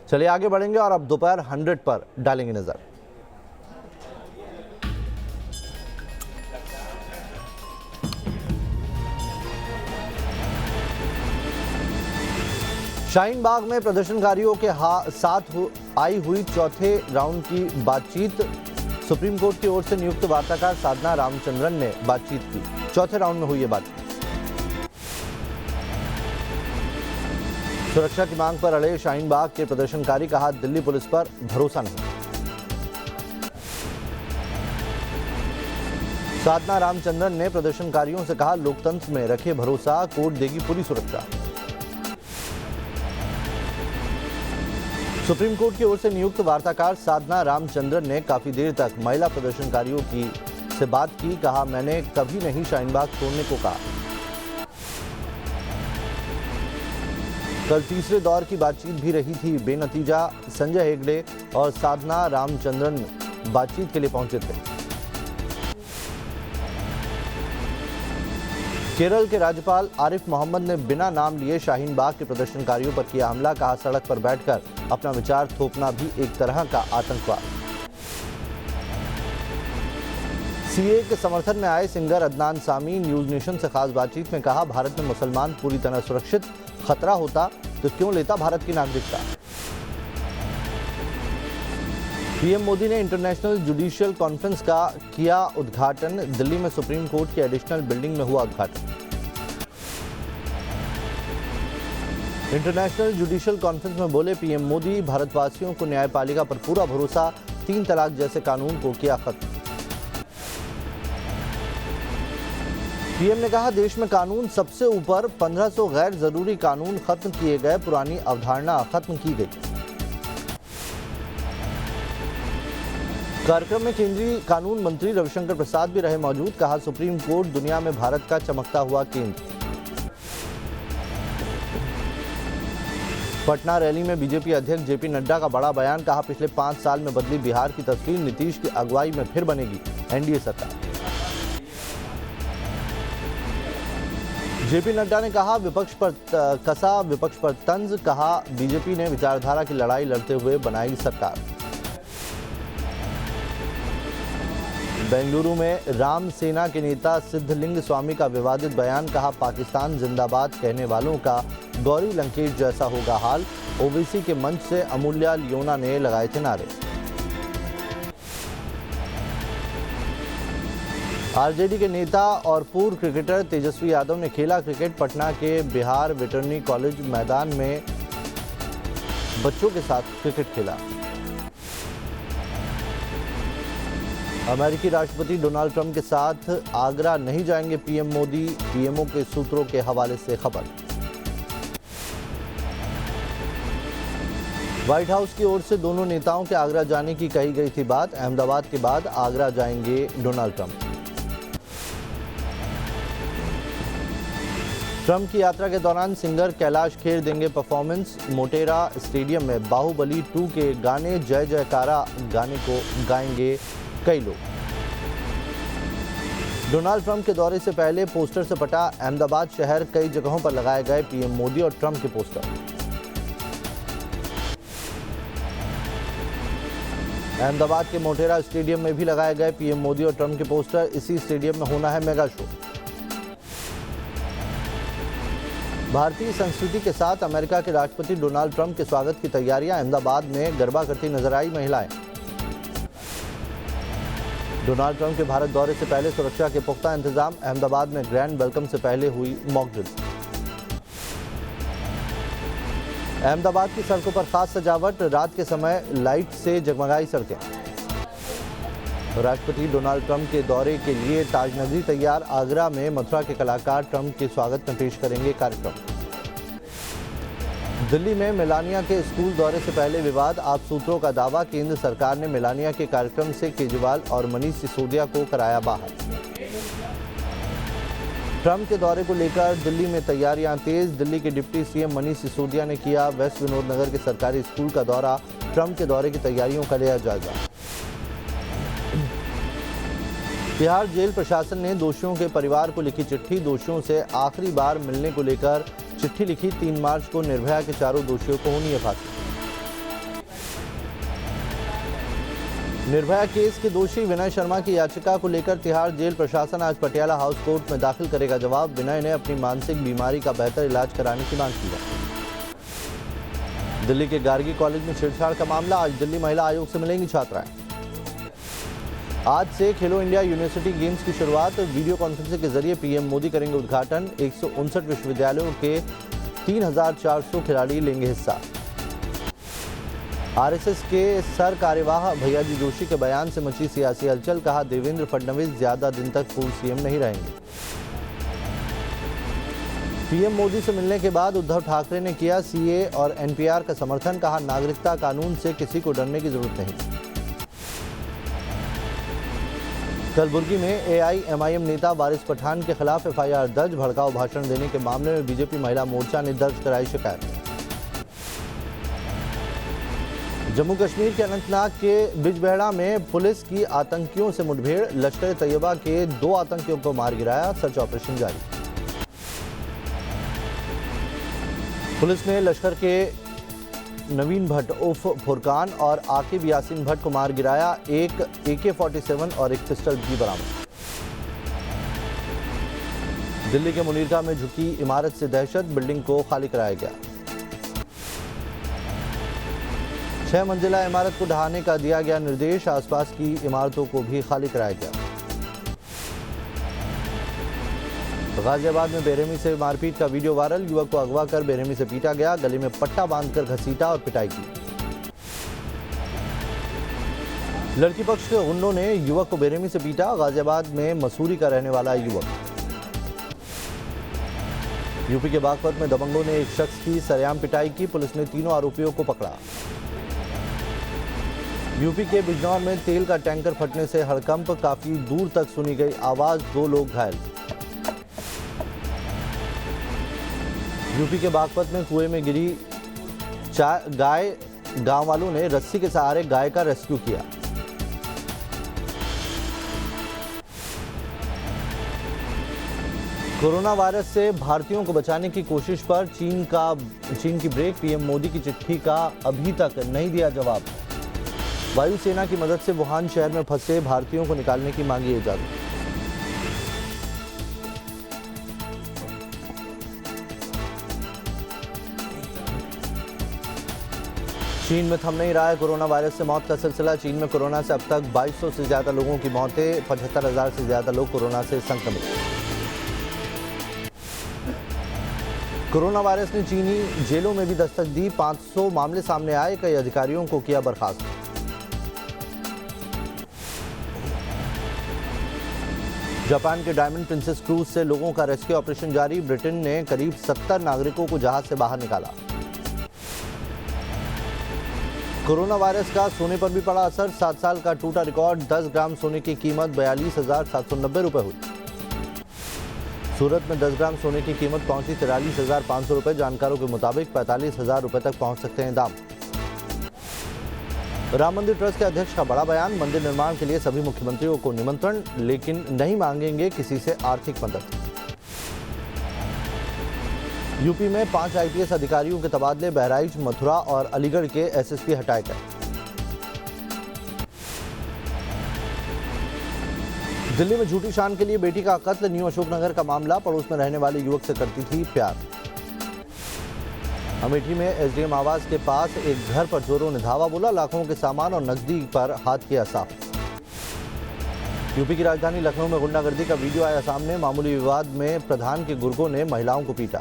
चलिए आगे बढ़ेंगे और अब दोपहर 100 पर डालेंगे नजर। शाहीन बाग में प्रदर्शनकारियों के साथ आई हुई चौथे राउंड की बातचीत। सुप्रीम कोर्ट की ओर से नियुक्त वार्ताकार साधना रामचंद्रन ने बातचीत की। चौथे राउंड में हुई ये बातचीत। सुरक्षा की मांग पर अड़े शाहीन बाग के प्रदर्शनकारी, कहा दिल्ली पुलिस पर भरोसा नहीं। साधना रामचंद्रन ने प्रदर्शनकारियों से कहा लोकतंत्र में रखे भरोसा, कोर्ट देगी पूरी सुरक्षा। सुप्रीम कोर्ट की ओर से नियुक्त वार्ताकार साधना रामचंद्रन ने काफी देर तक महिला प्रदर्शनकारियों से बात की। कहा मैंने कभी नहीं शाहीन बाग छोड़ने को कहा। कल तीसरे दौर की बातचीत भी रही थी बेनतीजा। संजय हेगड़े और साधना रामचंद्रन बातचीत के लिए पहुंचे थे। केरल के राज्यपाल आरिफ मोहम्मद ने बिना नाम लिए शाहीन बाग के प्रदर्शनकारियों पर किया हमला। कहा सड़क पर बैठकर अपना विचार थोपना भी एक तरह का आतंकवाद। सीए के समर्थन में आए singer Adnan Sami news nation से खास बातचीत में कहा भारत में मुसलमान पूरी तरह सुरक्षित, खतरा होता तो क्यों लेता भारत की नागरिकता। पीएम मोदी ने इंटरनेशनल जुडिशियल कॉन्फ्रेंस का किया उद्घाटन। दिल्ली में सुप्रीम कोर्ट की एडिशनल बिल्डिंग में हुआ उद्घाटन। इंटरनेशनल जुडिशियल कॉन्फ्रेंस में बोले पीएम मोदी, भारतवासियों को न्यायपालिका पर पूरा भरोसा, 3 तलाक जैसे कानून को किया खत्म। पीएम ने कहा देश में कानून सबसे ऊपर, 1500 गैर जरूरी कानून खत्म किए गए, पुरानी अवधारणा खत्म की गई। कार्यक्रम में केंद्रीय कानून मंत्री रविशंकर प्रसाद भी रहे मौजूद। कहा सुप्रीम कोर्ट दुनिया में भारत का चमकता हुआ केंद्र। पटना रैली में बीजेपी अध्यक्ष जेपी नड्डा का बड़ा बयान। कहा पिछले 5 साल में बदली बिहार की तस्वीर, नीतीश की अगुवाई में फिर बनेगी एनडीए सरकार। जेपी नड्डा ने कहा विपक्ष पर कसा, विपक्ष पर तंज। कहा बीजेपी ने विचारधारा की लड़ाई लड़ते हुए बनाई सरकार। बेंगलुरु में राम सेना के नेता सिद्धलिंग स्वामी का विवादित बयान। कहा पाकिस्तान जिंदाबाद कहने वालों का गौरी लंकेश जैसा होगा हाल। ओबीसी के मंच से अमूल्या लियोना ने लगाए थे नारे। आरजेडी के नेता और पूर्व क्रिकेटर तेजस्वी यादव ने खेला क्रिकेट। पटना के बिहार वेटरनरी कॉलेज मैदान में बच्चों के साथ क्रिकेट खेला। अमेरिकी राष्ट्रपति डोनाल्ड ट्रंप के साथ आगरा नहीं जाएंगे पीएम मोदी, पीएमओ के सूत्रों के हवाले से खबर। व्हाइट हाउस की ओर से दोनों नेताओं के आगरा जाने की कही गई थी बात। अहमदाबाद के बाद आगरा जाएंगे डोनाल्ड ट्रंप। ट्रंप की यात्रा के दौरान सिंगर कैलाश खेर देंगे परफॉर्मेंस। मोटेरा स्टेडियम में बाहुबली 2 के गाने जय जयकारा गाने को गाएंगे कई लोग। डोनाल्ड ट्रंप के दौरे से पहले पोस्टर से पटा अहमदाबाद शहर। कई जगहों पर लगाए गए पीएम मोदी और ट्रंप के पोस्टर। अहमदाबाद के मोटेरा स्टेडियम में भी लगाए गए पीएम मोदी और ट्रंप के पोस्टर। इसी स्टेडियम में होना है मेगा शो। भारतीय संस्कृति के साथ अमेरिका के राष्ट्रपति डोनाल्ड ट्रंप के स्वागत की तैयारियां। अहमदाबाद में गरबा करती नजर आई महिलाएं। डोनाल्ड ट्रंप के भारत दौरे से पहले सुरक्षा के पुख्ता इंतजाम। अहमदाबाद में ग्रैंड वेलकम से पहले हुई मॉक ड्रिल। अहमदाबाद की सड़कों पर खास सजावट। रात के समय लाइट से जगमगाई सड़कें। राष्ट्रपति डोनाल्ड ट्रंप के दौरे के लिए ताजनगरी तैयार। आगरा में मथुरा के कलाकार ट्रंप के स्वागत में पेश करेंगे कार्यक्रम। दिल्ली में मेलानिया के स्कूल दौरे से पहले विवाद। आप सूत्रों का दावा केंद्र सरकार ने मेलानिया के कार्यक्रम से केजरीवाल और मनीष सिसोदिया को कराया बाहर। ट्रंप के दौरे को लेकर दिल्ली में तैयारियां तेज। दिल्ली के डिप्टी सीएम मनीष सिसोदिया ने किया वेस्ट विनोद नगर के सरकारी स्कूल का दौरा। ट्रंप के दौरे की तैयारियों का लिया जायजा। बिहार जेल प्रशासन ने दोषियों के परिवार को लिखी चिट्ठी। दोषियों से आखिरी बार मिलने को लेकर चिट्ठी लिखी। 3 मार्च को निर्भया के चारों दोषियों को होनी है फांसी। निर्भया केस के दोषी विनय शर्मा की याचिका को लेकर तिहाड़ जेल प्रशासन आज पटियाला हाउस कोर्ट में दाखिल करेगा जवाब। विनय ने अपनी मानसिक बीमारी का बेहतर इलाज कराने की मांग की है। दिल्ली के गार्गी कॉलेज में छेड़छाड़ का मामला, आज दिल्ली महिला आयोग से मिलेंगी छात्राएं। आज से खेलो इंडिया यूनिवर्सिटी गेम्स की शुरुआत, वीडियो कॉन्फ्रेंसिंग के जरिए पीएम मोदी करेंगे उद्घाटन। 159 विश्वविद्यालयों के 3400 खिलाड़ी लेंगे हिस्सा। आरएसएस के सर कार्यवाह भैयाजी जोशी के बयान से मची सियासी हलचल, कहा देवेंद्र फडणवीस ज्यादा दिन तक पूर्व सीएम नहीं रहेंगे। पीएम मोदी से मिलने के बाद उद्धव ठाकरे ने किया सीए और एनपीआर का समर्थन, कहा नागरिकता कानून से किसी को डरने की जरूरत नहीं। कलबुर्गी में एआईएमआईएम नेता वारिस पठान के खिलाफ एफआईआर दर्ज, भड़काऊ भाषण देने के मामले में बीजेपी महिला मोर्चा ने दर्ज कराई शिकायत। जम्मू कश्मीर के अनंतनाग के बिजबेहड़ा में पुलिस की आतंकियों से मुठभेड़, लश्कर तैयबा के 2 आतंकियों को मार गिराया, सर्च ऑपरेशन जारी। पुलिस ने लश्कर के नवीन भट्ट उर्फ फुरकान और आकिब यासीन भट्ट को मार गिराया, एक AK-47 और एक पिस्टल भी बरामद। दिल्ली के मुनीरका में झुकी इमारत से दहशत, बिल्डिंग को खाली कराया गया। 6 मंजिला इमारत को ढहाने का दिया गया निर्देश, आसपास की इमारतों को भी खाली कराया गया। गाजियाबाद में बेरहमी से मारपीट का वीडियो वायरल, युवक को अगवा कर बेरहमी से पीटा गया, गले में पट्टा बांधकर घसीटा और पिटाई की। लड़की पक्ष के गुंडों ने युवक को बेरहमी से पीटा, गाजियाबाद में मसूरी का रहने वाला युवक। यूपी के बागपत में दबंगों ने एक शख्स की सरेआम पिटाई की, पुलिस ने 3 आरोपियों को पकड़ा। यूपी के बिजनौर में तेल का टैंकर फटने से हड़कंप, काफी दूर तक सुनी गई आवाज, 2 लोग घायल। यूपी के बागपत में कुएं में गिरी गाय, गांव वालों ने रस्सी के सहारे गाय का रेस्क्यू किया। कोरोना वायरस से भारतीयों को बचाने की कोशिश पर चीन की ब्रेक, पीएम मोदी की चिट्ठी का अभी तक नहीं दिया जवाब। वायुसेना की मदद से वुहान शहर में फंसे भारतीयों को निकालने की मांगी इजाजत। चीन में थम नहीं रहा है कोरोना वायरस से मौत का सिलसिला, चीन में कोरोना से अब तक 2200 से ज्यादा लोगों की मौतें, 75,000 से ज्यादा लोग कोरोना से संक्रमित। कोरोना वायरस ने चीनी जेलों में भी दस्तक दी, 500 मामले सामने आए, कई अधिकारियों को किया बर्खास्त। जापान के डायमंड प्रिंसेस क्रूज से लोगों का रेस्क्यू ऑपरेशन जारी, ब्रिटेन ने करीब 70 नागरिकों को जहाज से बाहर निकाला। कोरोना वायरस का सोने पर भी पड़ा असर, 7 साल का टूटा रिकॉर्ड, 10 ग्राम सोने की कीमत 42,790 रुपए हुई। सूरत में 10 ग्राम सोने की कीमत पहुंची 43,500 रुपए, जानकारों के मुताबिक 45,000 रुपए तक पहुंच सकते हैं दाम। राम मंदिर ट्रस्ट के अध्यक्ष का बड़ा बयान, मंदिर निर्माण के लिए सभी मुख्यमंत्रियों को निमंत्रण, लेकिन नहीं मांगेंगे किसी से आर्थिक मदद। यूपी में 5 आईपीएस अधिकारियों के तबादले, बहराइच, मथुरा और अलीगढ़ के एसएसपी हटाए गए। दिल्ली में झूठी शान के लिए बेटी का कत्ल, न्यू अशोकनगर का मामला, पड़ोस में रहने वाले युवक से करती थी प्यार। अमेठी में एसडीएम आवास के पास एक घर पर चोरों ने धावा बोला, लाखों के सामान और नकदी पर हाथ किया साफ। यूपी की राजधानी लखनऊ में गुंडागर्दी का वीडियो आया सामने, मामूली विवाद में प्रधान के गुर्गों ने महिलाओं को पीटा।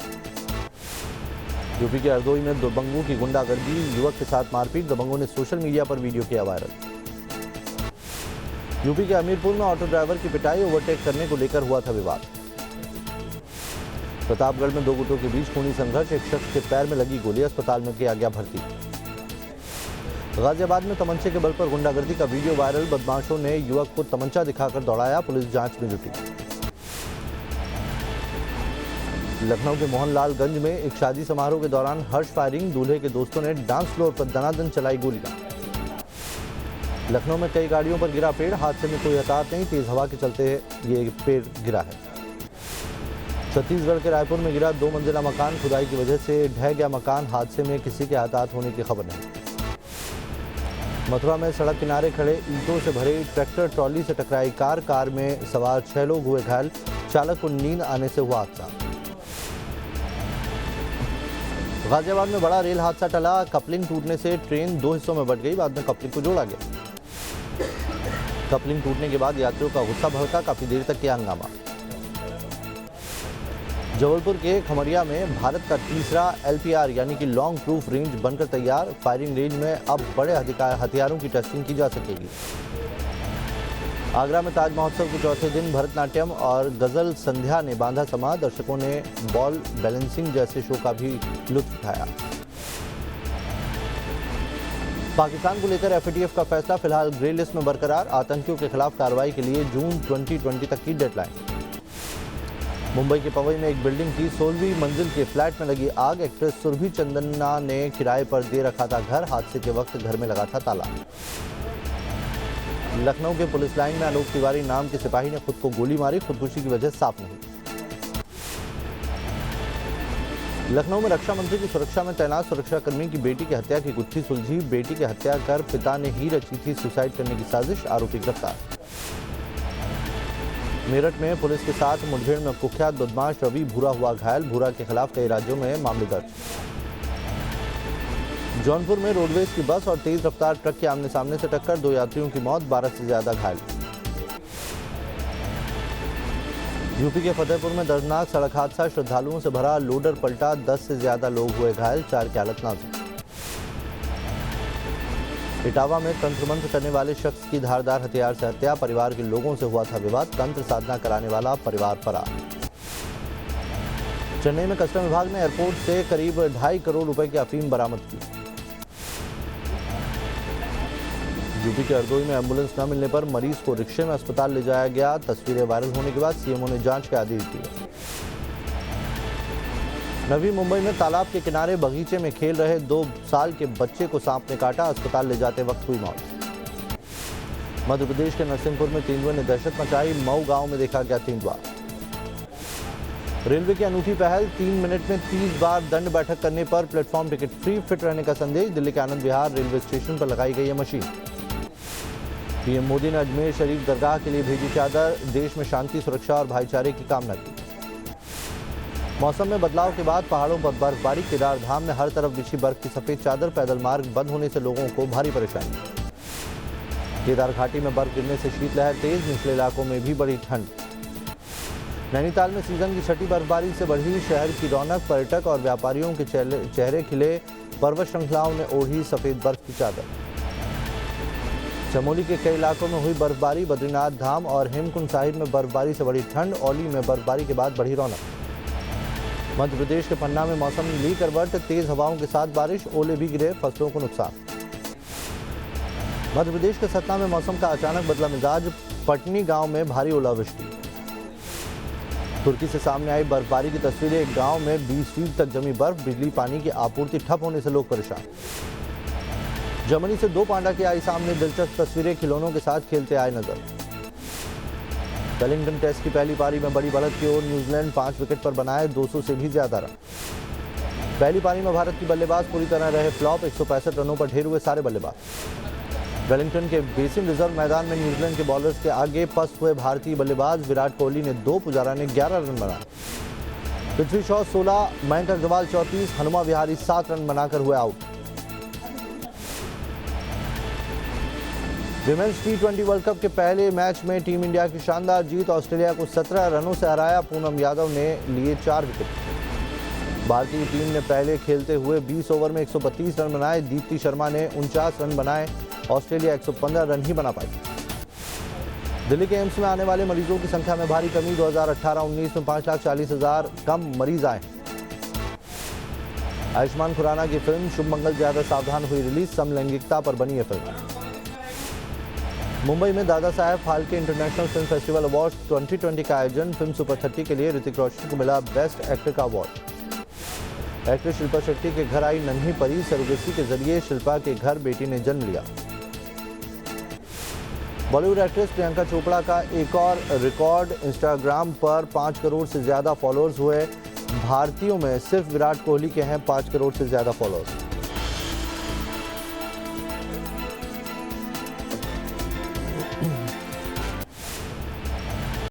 यूपी के हरदोई में दबंगों की गुंडागर्दी, युवक के साथ मारपीट, दबंगों ने सोशल मीडिया पर वीडियो किया वायरल। यूपी के हमीरपुर में ऑटो ड्राइवर की पिटाई, ओवरटेक करने को लेकर हुआ था विवाद। प्रतापगढ़ में 2 गुटों के बीच खूनी संघर्ष, एक शख्स के पैर में लगी गोली, अस्पताल में किया गया भर्ती। गाजियाबाद में तमंचे के बल पर गुंडागर्दी का वीडियो वायरल, बदमाशों ने युवक को तमंचा दिखाकर दौड़ाया, पुलिस जांच में जुटी। लखनऊ के मोहनलालगंज में एक शादी समारोह के दौरान हर्ष फायरिंग, दूल्हे के दोस्तों ने डांस फ्लोर पर दनादन चलाई गोलियां। लखनऊ में कई गाड़ियों पर गिरा पेड़, हादसे में कोई हताहत नहीं, तेज हवा के चलते ये पेड़ गिरा है। छत्तीसगढ़ के रायपुर में गिरा 2 मंजिला मकान, खुदाई की वजह से ढह गया मकान, हादसे में किसी के हताहत होने की खबर नहीं। मथुरा में सड़क किनारे खड़े ईंटों से भरे ट्रैक्टर ट्रॉली से टकराई कार में सवार 6 लोग हुए घायल, चालक को नींद आने से हुआ हादसा। गाजियाबाद में बड़ा रेल हादसा टला, कपलिंग टूटने से ट्रेन 2 हिस्सों में बंट गई, बाद में कपलिंग को जोड़ा गया। कपलिंग टूटने के बाद यात्रियों का गुस्सा भड़का, काफी देर तक किया हंगामा। जबलपुर के खमरिया में भारत का तीसरा LPR यानी कि लॉन्ग प्रूफ रेंज बनकर तैयार, फायरिंग रेंज में अब बड़े हथियारों की टेस्टिंग की जा सकेगी। आगरा में ताज महोत्सव के चौथे दिन भरतनाट्यम और गजल संध्या ने बांधा समा, दर्शकों ने बॉल बैलेंसिंग जैसे शो का भी लुत्फ उठाया। पाकिस्तान को लेकर FATF का फैसला फिलहाल ग्रे लिस्ट में बरकरार, आतंकियों के खिलाफ कार्रवाई के लिए जून 2020 तक की डेडलाइन। मुंबई के पवई में एक बिल्डिंग की 16वीं मंजिल के फ्लैट में लगी आग, एक्ट्रेस सुरभि चंदना ने किराए पर दे रखा था घर, हादसे के वक्त घर में लगा था ताला। लखनऊ के पुलिस लाइन में आलोक तिवारी नाम के सिपाही ने खुद को गोली मारी, खुदकुशी की वजह साफ नहीं। लखनऊ में रक्षा मंत्री की सुरक्षा में तैनात सुरक्षाकर्मी की बेटी की हत्या की गुत्थी सुलझी, बेटी की हत्या कर पिता ने ही रची थी सुसाइड करने की साजिश, आरोपी गिरफ्तार। मेरठ में पुलिस के साथ मुठभेड़ में कुख्यात बदमाश रवि भूरा हुआ घायल, भूरा के खिलाफ कई राज्यों में मामले दर्ज। जौनपुर में रोडवेज की बस और तेज रफ्तार ट्रक के आमने सामने से टक्कर, 2 यात्रियों की मौत, 12 से ज्यादा घायल। यूपी के फतेहपुर में दर्दनाक सड़क हादसा, श्रद्धालुओं से भरा लोडर पलटा, 10 से ज्यादा लोग हुए घायल, 4 की हालत नाजुक। इटावा में तंत्र मंत्र करने वाले शख्स की धारदार हथियार से हत्या, परिवार के लोगों से हुआ था विवाद, तंत्र साधना कराने वाला परिवार फरार। चेन्नई में कस्टम विभाग ने एयरपोर्ट से करीब 2.5 करोड़ रुपए की अफीम बरामद की। यूपी के हरदोई में एम्बुलेंस न मिलने पर मरीज को रिक्शे में अस्पताल ले जाया गया, तस्वीरें वायरल होने के बाद CMO ने जांच के आदेश दिए। नवी मुंबई में तालाब के किनारे बगीचे में खेल रहे 2 साल के बच्चे को सांप ने काटा, अस्पताल ले जाते वक्त हुई मौत। मध्य प्रदेश के नरसिंहपुर में तेंदुए ने दहशत मचाई, मऊ गांव में देखा गया तेंदुआ। रेलवे की अनूठी पहल, 3 मिनट में 30 बार दंड बैठक करने पर प्लेटफॉर्म टिकट फ्री, फिट रहने का संदेश, दिल्ली के आनंद विहार रेलवे स्टेशन पर लगाई गई है मशीन। PM मोदी ने अजमेर शरीफ दरगाह के लिए भेजी चादर, देश में शांति, सुरक्षा और भाईचारे की कामना की। मौसम में बदलाव के बाद पहाड़ों पर बर्फबारी, केदार धाम में हर तरफ बिछी बर्फ की सफेद चादर, पैदल मार्ग बंद होने से लोगों को भारी परेशानी। केदार घाटी में बर्फ गिरने से शीतलहर तेज, निचले इलाकों में भी बढ़ी ठंड। नैनीताल में सीजन की छठी बर्फबारी से बढ़ी शहर की रौनक, पर्यटक और व्यापारियों के चेहरे खिले, पर्वत श्रृंखलाओं ने ओढ़ी सफेद बर्फ की चादर। चमोली के कई इलाकों में हुई बर्फबारी, बद्रीनाथ धाम और हेमकुंड साहिब में बर्फबारी से बढ़ी ठंड, औली में बर्फबारी के बाद बढ़ी रौनक। मध्य प्रदेश के पन्ना में मौसम ने ली करवट, तेज हवाओं के साथ बारिश, ओले भी गिरे, फसलों को नुकसान। मध्य प्रदेश के सतना में मौसम का अचानक बदला मिजाज, पटनी गांव में भारी ओलावृष्टि। तुर्की से सामने आई बर्फबारी की तस्वीरें, एक गांव में 20 फीट तक जमी बर्फ, बिजली पानी की आपूर्ति ठप होने से लोग परेशान। जर्मनी से 2 पांडा की आई सामने दिलचस्प तस्वीरें, खिलौनों के साथ खेलते आए नजर। वेलिंगटन टेस्ट की पहली पारी में बड़ी बढ़त की ओर न्यूजीलैंड 5 विकेट पर बनाए 200 से भी ज्यादा रन। पहली पारी में भारत की बल्लेबाज पूरी तरह रहे फ्लॉप, 165 रनों पर ढेर हुए सारे बल्लेबाज। वेलिंगटन के बेसिन रिजर्व मैदान में न्यूजीलैंड के बॉलर्स के आगे पस्त हुए भारतीय बल्लेबाज, विराट कोहली ने 2, पुजारा ने 11 रन बनाए। पृथ्वी शॉ 16, मयंक अग्रवाल 34, हनुमा विहारी 7 रन बनाकर हुए out. Women's T20 world cup के पहले मैच में टीम इंडिया की शानदार जीत, ऑस्ट्रेलिया को 17 रनों से हराया, पूनम यादव ने लिए 4 विकेट। भारतीय टीम ने पहले खेलते हुए 20 ओवर में 132 रन बनाए, दीप्ति शर्मा ने 49 रन बनाए, ऑस्ट्रेलिया 115 रन ही बना पाई। दिल्ली के एम्स में आने वाले मरीजों की संख्या में भारी कमी, 2018-19 में 5,40,000 कम मरीज आए। आयुष्मान खुराना की फिल्म शुभ मंगल ज्यादा सावधान हुई रिलीज, समलैंगिकता पर बनी है फिल्म। मुंबई में Dada Saheb Phalke international film festival award 2020 का आयोजन, फिल्म सुपर 30 के लिए ऋतिक रोशन को मिला बेस्ट एक्टर का अवार्ड। एक्ट्रेस शिल्पा शेट्टी के घर आई नन्ही परी, सरोगेसी के जरिए शिल्पा के घर बेटी ने जन्म लिया। बॉलीवुड एक्ट्रेस प्रियंका चोपड़ा का एक और रिकॉर्ड, इंस्टाग्राम पर 5 करोड़ से ज्यादा फॉलोअर्स हुए। भारतीयों में सिर्फ विराट कोहली के हैं 5 करोड़ से ज्यादा फॉलोअर्स।